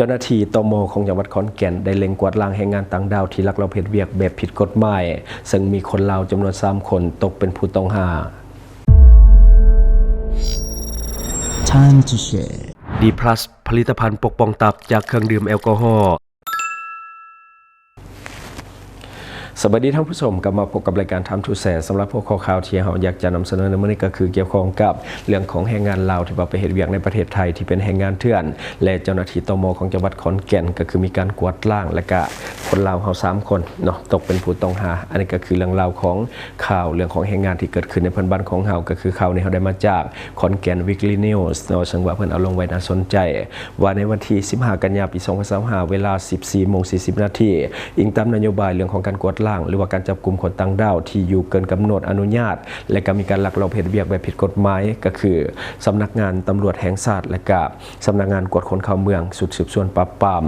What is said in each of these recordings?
จ้าหน้าที่ตม.ของจังหวัดขอนแก่นได้เล็งกวาดล้างแรงงานต่างด้าวที่ลักลอบเฮ็ดเวียกแบบผิดกฎหมายซึ่งมีคนลาวจำนวน3 คนตกเป็นผู้ต้องหา Time to share D+ ผลิตภัณฑ์ปกป้องตับจากเครื่องดื่มแอลกอฮอล์สวัสดีท่านผู้ชมกลับมาพบกับรายการ Time to Share สำหรับพวกข่าวที่เราอยากจะนำเสนอในมื้อนี้ก็คือเกี่ยวข้องกับเรื่องของแรงงานลาวที่ไปเฮ็ดเวียกในประเทศไทยที่เป็นแรงงานเถื่อนและเจ้าหน้าที่ตม.ของจังหวัดขอนแก่นก็คือมีการกวาดล้างและก็คนลาวเฮา3 คนเนาะตกเป็นผู้ต้องหาอันนี้ก็คือเรื่องราวของข่าวเรื่องของแรงงานที่เกิดขึ้นในพื้นบ้านของเฮาก็คือข่าวนี้เฮาได้มาจากขอนแก่น Weekly News เนาะซึ่งว่าเพิ่นเอาลงไว้น่าสนใจว่าในวันที่15 กันยายนปี 2025เวลา 14:40 น.อิงตามนโยบายเรื่องของการกวาดล้างหรือว่าการจับกลุ่มคนต่างด้าวที่อยู่เกินกำหนดอนุญาตและก็มีการลักลอบเฮ็ดเวียกแบบผิดกฎหมายก็คือสำนักงานตำรวจแห่งชาติและก็สำนักงานกวดคนเข้าเมืองสุดสืบสวนปราบปราม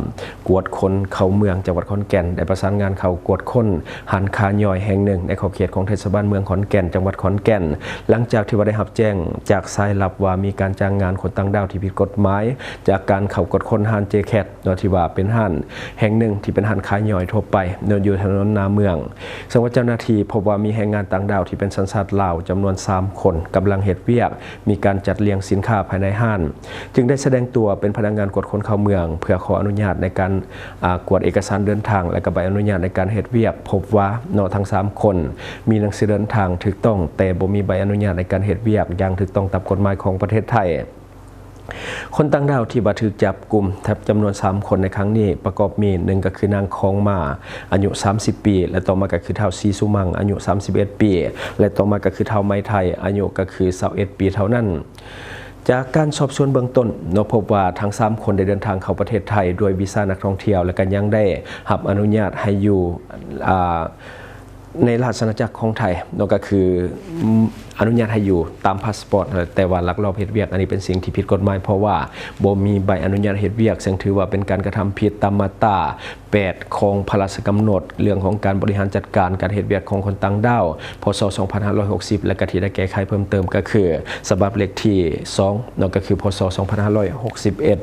กวดคนเข้าเมืองจังหวัดขอนแก่นได้ประสานงานเข้ากวดคนหันคาย่อยแห่งหนึ่งในขอบเขตของเทศบาลเมืองขอนแก่นจังหวัดขอนแก่นหลังจากที่ว่าได้รับแจ้งจากสายลับว่ามีการจ้างงานคนต่างด้าวที่ผิดกฎหมายจากการเข้ากวดคนหันเจแคทโดยที่ว่าเป็นหันแห่งหนึ่งที่เป็นหันคาย่อยทั่วไปอยู่ถนนนาเมืองซึ่งว่าเจ้าหน้าที่พบว่ามีแรงงานต่างด้าวที่เป็นสัญชาติลาวจำนวน3 คนกำลังเฮ็ดเวียกมีการจัดเรียงสินค้าภายในห้างจึงได้แสดงตัวเป็นพนักงานกวดคนเข้าเมืองเพื่อขออนุญาตในการกวดเอกสารเดินทางและก็ใบอนุญาตในการเฮ็ดเวียกพบว่าทั้ง3 คนมีหนังสือเดินทางถูกต้องแต่บ่มีใบอนุญาตในการเฮ็ดเวียกอย่างถูกต้องตามกฎหมายของประเทศไทยคนต่างด้าวที่ถูกจับกลุ่มจำนวน3 คนในครั้งนี้ประกอบมี1ก็คือนางคองมาอายุ30 ปีและต่อมาก็คือเฒ่าซีสุมังอายุ31 ปีและต่อมาก็คือเฒ่าไม้ไทยอายุก็คือ21 ปีเท่านั้นจากการสอบสวนเบื้องต้นพบว่าทั้ง3 คนได้เดินทางเข้าประเทศไทยด้วยวีซ่านักท่องเที่ยวและก็ยังได้รับอนุญาตให้อยู่ในราชอาณาจักรของไทยก็คืออนุญาตให้อยู่ตามพาสปอร์ตแต่ว่าลักลอบเฮ็ดเวียกอันนี้เป็นสิ่งที่ผิดกฎหมายเพราะว่าบ่มีใบอนุญาตเฮ็ดเวียกซึ่งถือว่าเป็นการกระทำผิดตามมาตรา8ของพระราชกำหนดเรื่องของการบริหารจัดการการเฮ็ดเวียกของคนต่างด้าวพ.ศ. 2560และก็ที่ได้แก้ไขเพิ่มเติมก็คือฉบับเลขที่2ก็คือพ.ศ. 2561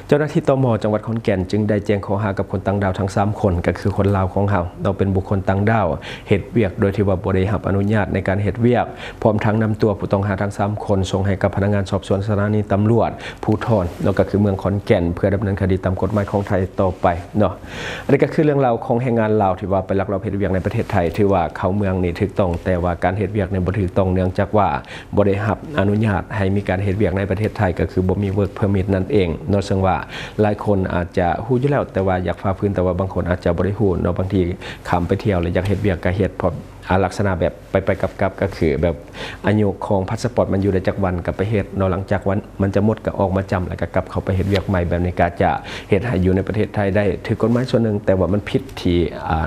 เจ้าหน้าที่ตม.จังหวัดขอนแก่นจึงได้แจ้งข้อหากับคนต่างด้าวทั้ง3 คนก็คือคนลาวของเราเป็นบุคคลต่างด้าวเฮ็ดเวียกโดยที่ว่าบ่ได้รับอนุญาตในการเฮ็ดเวียกพร้อมทั้งนำตัวผู้ต้องหาทั้ง3 คนส่งให้กับพนักงานสอบสวนสถานีตำรวจภูธรก็คือเมืองขอนแก่นเพื่อดำเนินคดีตามกฎหมายของไทยต่อไปอันนี้ก็คือเรื่องราวของแรงงานลาวที่ว่าไปลักลอบเฮ็ดเวียกในประเทศไทยถือว่าเข้าเมืองนี่ถูกต้องแต่ว่าการเฮ็ดเวียกในบ่ถูกต้องเนื่องจากว่าบ่ได้รับอนุญาตให้มีการเฮ็ดเวียกในประเทศไทยก็คือบ่มี work permit นั่นเองซึ่งว่าหลายคนอาจจะฮู้อยู่แล้วแต่ว่าอยากฝ่าฝืนแต่ว่าบางคนอาจจะบ่ได้ฮู้บางทีข้ามไปเที่ยวแล้วอยากเฮ็ดเวียกก็เฮ็ดเพราะลักษณะแบบไปกลับก็คือแบบอายุของพาสปอร์ตมันอยู่ได้จักวันกับไปเฮ็ดหลังจากวันมันจะหมดก็ออกมาจำแล้วก็กลับเข้าไปเฮ็ดเวียกใหม่แบบนี้ก็จะเฮ็ดให้อยู่ในประเทศไทยได้ถือกฎหมายส่วนหนึ่งแต่ว่ามันผิดที่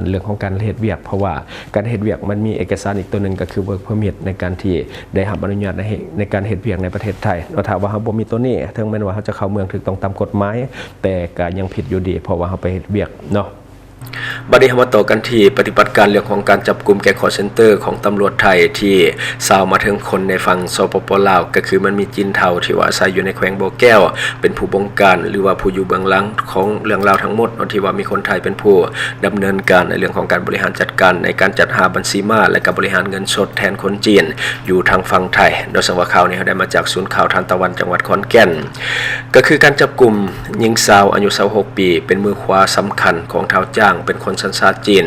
เรื่องของการเฮ็ดเวียกเพราะว่าการเฮ็ดเวียกมันมีเอกสารอีกตัวนึงก็คือ work permit ในการที่ได้รับอนุญาตในการเฮ็ดเวียกในประเทศไทยถ้าว่าเฮาบ่มีตัวนี้ถึงแม้ว่าเฮาจะเข้าเมืองถูกต้องตามกฎหมายแต่ก็ยังผิดอยู่ดีเพราะว่าเฮาไปเฮ็ดเวียกบัดนี้มาต่อกันที่ปฏิบัติการเรื่องของการจับกลุ่มแก๊งคอลเซ็นเตอร์ของตำรวจไทยที่สาวมาถึงคนในฝั่งสปป.ลาวก็คือมันมีจีนเทาที่ว่าอาศัยอยู่ในแขวงบ่อแก้วเป็นผู้บงการหรือว่าผู้อยู่เบื้องหลังของเรื่องราวทั้งหมดที่ว่ามีคนไทยเป็นผู้ดำเนินการในเรื่องของการบริหารจัดการในการจัดหาบัญชีม้าและการบริหารเงินสดแทนคนจีนอยู่ทางฝั่งไทยโดยสังว่าข่าวนี้ได้มาจากศูนย์ข่าวทานตะวันจังหวัดขอนแก่นก็คือการจับกลุ่มหญิงสาวอายุ26 ปีเป็นมือขวาสำคัญของเท้าจ้างเป็นคนสัญชาติจีน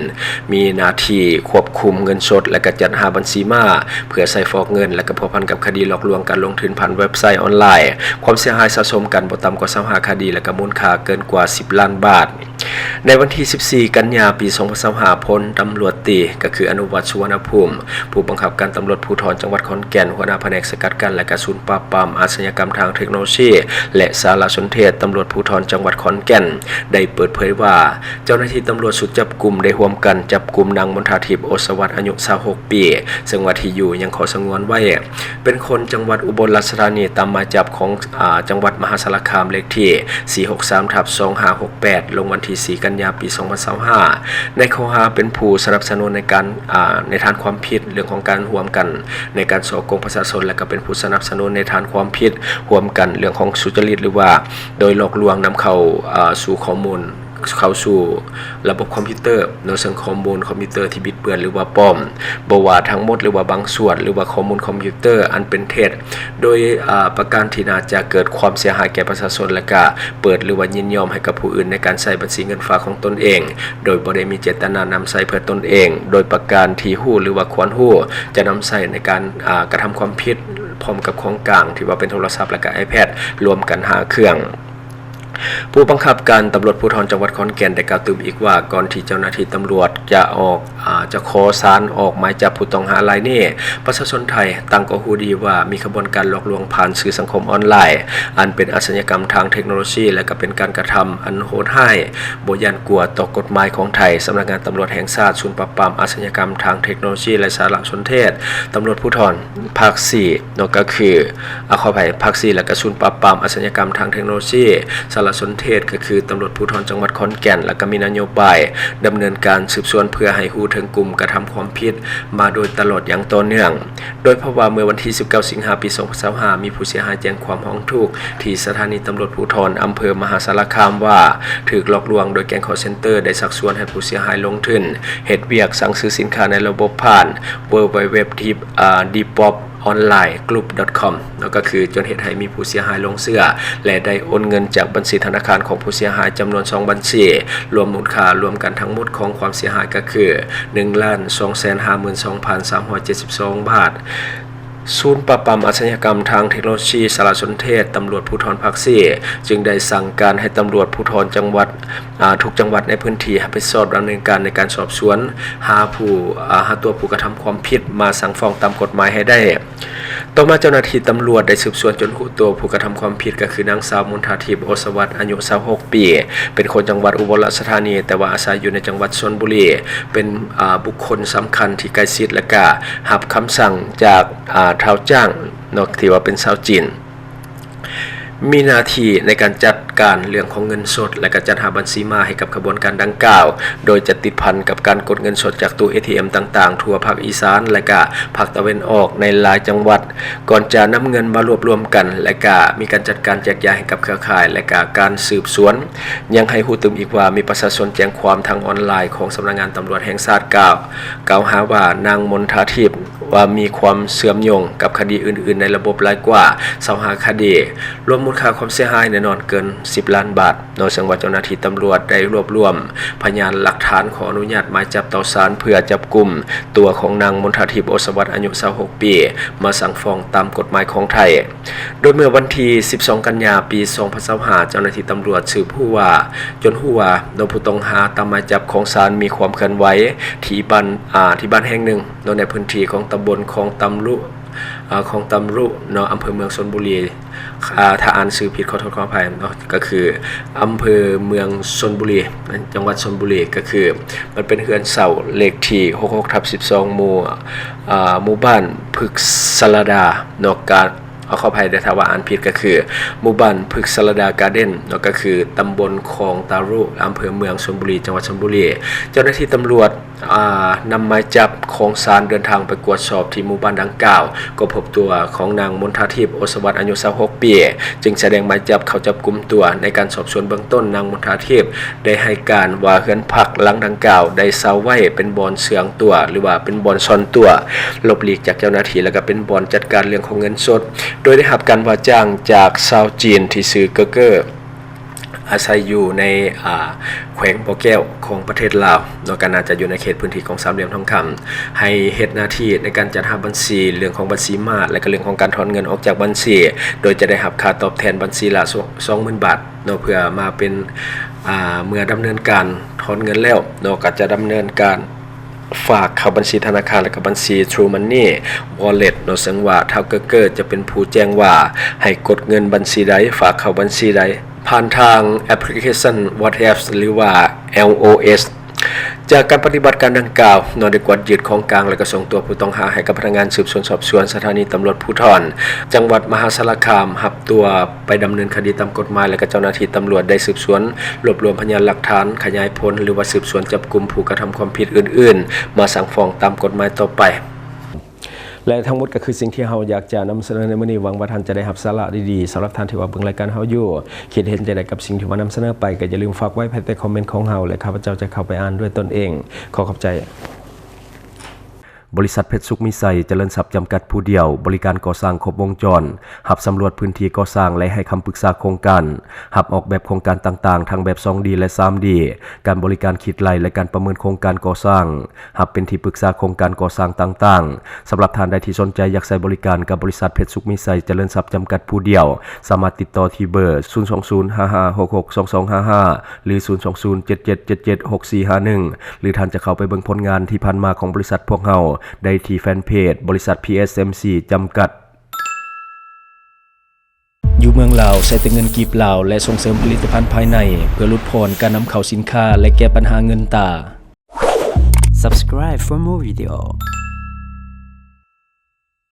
มีหน้าที่ควบคุมเงินสดและก็จัดหาบัญชีม้าเพื่อใส่ฟอกเงินและก็พัวพันกับคดีหลอกลวงการลงทุนผ่านเว็บไซต์ออนไลน์ความเสียหายสะสมกันบ่ต่ำกว่า25 คดีและก็มูลค่าเกินกว่า10 ล้านบาทในวันที่14 กันยายนปี 2025พลตำรวจตีก็คืออนุวัฒน์สุวรรณภูมิผู้บังคับการตำรวจภูธรจังหวัดขอนแก่นหัวหน้าแผนกสกัดกั้นและก็ศูนย์ปราบปรามอาชญากรรมทางเทคโนโลยีและสารสนเทศตำรวจภูธรจังหวัดขอนแก่นได้เปิดเผยว่าเจ้าหน้าที่ตำรวจชุดจับกุมได้ร่วมกันจับกุมนางมณฑาทิพย์โอสวัสดิ์อายุ26 ปีซึ่งว่าที่อยู่ยังขอสงวนไว้เป็นคนจังหวัดอุบลราชธานีตามหมายจับของจังหวัดมหาสารคามเลขที่ 463/2568 ลงวันที่ 4 กันยายนปี 2025ในข้อหาเป็นผู้สนับสนุนในการในฐานความผิดเรื่องของการร่วมกันในการฉ้อโกงประชาชนและก็เป็นผู้สนับสนุนในฐานความผิดร่วมกันเรื่องของสุจริตหรือว่าโดยหลอกลวงนำเข้าสู่ข้อมูลเข้าสู่ระบบคอมพิวเตอร์โดยซึ่งข้อมูลคอมพิวเตอร์ที่บิดเบือนหรือว่าปลอมบ่ว่าทั้งหมดหรือว่าบางส่วนหรือว่าข้อมูลคอมพิวเตอร์อันเป็นเท็จโดยประการที่น่าจะเกิดความเสียหายแก่ประชาชนและก็เปิดหรือว่ายินยอมให้กับผู้อื่นในการใช้บัญชีเงินฝากของตนเองโดยบ่ได้มีเจตนานำใช้เพื่อตนเองโดยประการที่ฮู้หรือว่าควรฮู้จะนำใช้ในการกระทำความผิดพร้อมกับของกลางที่ว่าเป็นโทรศัพท์และก็ iPad รวมกัน5เครื่องผู้บังคับการตำรวจภูธรจังหวัดขอนแก่นได้กล่าวตื่นอีกว่าก่อนที่เจ้าหน้าที่ตำรวจจะขอศาลออกหมายจับผู้ต้องหารายนี้ประชาชนไทยต่างก็รู้ดีว่ามีขบวนการหลอกลวงผ่านสื่อสังคมออนไลน์อันเป็นอาชญากรรมทางเทคโนโลยีและก็เป็นการกระทำอันโหดร้ายบ่ยันกลัวต่อกฎหมายของไทยสำนักงานตำรวจแห่งชาติศูนย์ปราบปรามอาชญากรรมทางเทคโนโลยีและสารสนเทศตำรวจภูธรภาค4ก็คือขออภัยภาค4และก็ศูนย์ปราบปรามอาชญากรรมทางเทคโนโลยีสารสนเทศก็คือตำรวจภูธรจังหวัดขอนแก่นและก็มีนโยบายดำเนินการสืบสวนเพื่อให้ฮู้ถึงกลุ่มกระทำความผิดมาโดยตลอดอย่างต่อเนื่องโดยเพราะว่าเมื่อวันที่19สิงหาคมปี2025มีผู้เสียหายแจ้งความร้องทุกข์ที่สถานีตำรวจภูธรอำเภอมหาสารคามว่าถูกหลอกลวงโดยแก๊งคอลเซ็นเตอร์ได้ชักชวนให้ผู้เสียหายลงทุนเฮ็ดเวียกสั่งซื้อสินค้าในระบบผ่าน www.depoponlinegroup.com แล้วก็คือจนเหตุให้มีผู้เสียหายลงเชื่อและได้โอนเงินจากบัญชีธนาคารของผู้เสียหายจำนวน2บัญชีรวมมูลค่ารวมกันทั้งหมดของความเสียหายก็คือ 1,252,372 บาทศูนย์ปราบปรามอาชญากรรมทางเทคโนโลยีสารสนเทศตำรวจภูธรภาค4จึงได้สั่งการให้ตำรวจภูธรจังหวัดทุกจังหวัดในพื้นที่ไปสอบดำเนินการในการสอบสวนหาตัวผู้กระทำความผิดมาสั่งฟ้องตามกฎหมายให้ได้ต่อมาเจ้าหน้าที่ตำรวจได้สืบสวนจนรู้ตัวผู้กระทำความผิดก็คือนางสาวมนทาทิพย์โอสวัสดิ์อายุ26 ปีเป็นคนจังหวัดอุบลราชธานีแต่ว่าอาศัยอยู่ในจังหวัดชลบุรีเป็นบุคคลสำคัญที่ใกล้ชิดและก็รับคำสั่งจากเท้าจ้างที่ว่าเป็นชาวจีนมีหน้าที่ในการจัดการเรื่องของเงินสดและก็จัดหาบัญชีม้าให้กับขบวนการดังกล่าวโดยจะติดพันกับการกดเงินสดจากตู้ ATM ต่างๆทั่วภาคอีสานและก็ภาคตะวันออกในหลายจังหวัดก่อนจะนำเงินมารวบรวมกันและก็มีการจัดการแจกจ่ายให้กับเครือข่ายและก็การสืบสวนยังให้ฮู้ตื่นอีกว่ามีประชาชนแจ้งความทางออนไลน์ของสำนักงานตำรวจแห่งชาติกล่าวหาว่านางมนทาทิพย์ว่ามีความเชื่อมโยงกับคดีอื่นๆในระบบหลายกว่า25คดีรวมมูลค่าความเสียหายแน่นอนเกิน10 ล้านบาทโดยเจ้าหน้าที่ตำรวจได้รวบรวมพยานหลักฐานขออนุญาตหมายจับต่อศาลเพื่อจับกุมตัวของนางมนทาทิพย์โอสวัสดิ์อายุ26 ปีมาสั่งฟ้องตามกฎหมายของไทยโดยเมื่อวันที่12 กันยายนปี2025เจ้าหน้าที่ตำรวจสืบฮู้ว่าโดยผู้ต้องหาตามหมายจับของศาลมีความเคลื่อนไหวที่บ้านแห่งหนึ่งในพื้นที่ของตำบลของตำรุอำเภอเมืองชลบุรีถ้าอ่านชื่อผิดขอโทษขออภัยก็คืออำเภอเมืองชลบุรีจังหวัดชลบุรีก็คือมันเป็นเฮือนเสาเลขที่66/12หมู่บ้านพฤกษลดาการขออภัยถ้าว่าอ่านผิดก็คือหมู่บ้านพฤกษลดาการ์เด้นก็คือตำบลคลองตารุอำเภอเมืองชลบุรีจังหวัดชลบุรีเจ้าหน้าที่ตำรวจนำหมายจับของศาลเดินทางไปตรวจสอบที่หมู่บ้านดังกล่าวก็พบตัวของนางมนทาทิพย์โอสวัสดิ์อายุ26 ปีจึงแสดงหมายจับเข้าจับกุมตัวในการสอบสวนเบื้องต้นนางมนทาทิพย์ได้ให้การว่าเฮือนพักหลังดังกล่าวได้เซาไว้เป็นบ่อนเสืองตัวหรือว่าเป็นบ่อนซ่อนตัวหลบหลีกจากเจ้าหน้าที่แล้วก็เป็นบ่อนจัดการเรื่องของเงินสดโดยได้รับการว่าจ้างจากชาวจีนที่ชื่อเกอเกอร์อาศัยอยู่ในแขวงบ่อแก้วของประเทศลาวแล้วก็น่าจะอยู่ในเขตพื้นที่ของสามเหลี่ยมทองคำให้เฮ็ดหน้าที่ในการจัดหาบัญชีเรื่องของบัญชีม้าและก็เรื่องของการถอนเงินออกจากบัญชีโดยจะได้รับค่าตอบแทนบัญชีละ 20,000 บาทเพื่อมาเป็นเมื่อดำเนินการถอนเงินแล้วก็จะดำเนินการฝากเข้าบัญชีธนาคารและก็บัญชี True Money Wallet ซึ่งว่าเท่าเกอร์จะเป็นผู้แจ้งว่าให้กดเงินบัญชีใดฝากเข้าบัญชีใดผ่านทางแอปพลิเคชัน WhatsApp หรือว่า LOS จากการปฏิบัติการดังกล่าวนได้กวาดยึดของกลางและก็ส่งตัวผู้ต้องหาให้กับพนักงานสืบสวนสอบสวนสถานีตำรวจภูธรจังหวัดมหาสารคามรับตัวไปดำเนินคดีตามกฎหมายและก็เจ้าหน้าที่ตำรวจได้สืบสวนรวบรวมพยานหลักฐานขยายผลหรือว่าสืบสวนจับกุมผู้กระทำความผิดอื่นๆมาสั่งฟ้องตามกฎหมายต่อไปและทั้งหมดก็คือสิ่งที่เราอยากจะนำเสนอในมื้อนี้หวังว่าท่านจะได้รับสาระดีๆสำหรับท่านที่ว่าเบิ่งรายการเฮาอยู่คิดเห็นจังไดกับสิ่งที่ว่านำเสนอไปก็อย่าลืมฝากไว้ภายใต้คอมเมนต์ของเฮาและข้าพเจ้าจะเข้าไปอ่านด้วยตนเองขอขอบใจบริษัทเพชรสุขมิไซเจริญทรัพย์จำกัดผู้เดียวบริการก่อสร้างครบวงจรหับสำรวจพื้นที่ก่อสร้างและให้คำปรึกษาโครงการหับออกแบบโครงการต่างๆทั้งแบบ 2D และ 3D การบริการคิดไล่และการประเมินโครงการก่อสร้างหับเป็นที่ปรึกษาโครงการก่อสร้างต่างๆสำหรับท่านใดที่สนใจอยากใช้บริการกับบริษัทเพชรสุขมิไซเจริญทรัพย์จำกัดผู้เดียวสามารถติดต่อที่เบอร์ 02055662255 หรือ 02077776451 หรือท่านจะเข้าไปเบิ่งผลงานที่ผ่านมาของบริษัทพวกเราได้ที่แฟนเพจบริษัท PSMC จำกัดอยู่เมืองลาวใช้แต่เงินกีบลาวและส่งเสริมผลิตภัณฑ์ภายในเพื่อลดพรการนำเข้าสินค้าและแก้ปัญหาเงินตา Subscribe for more video.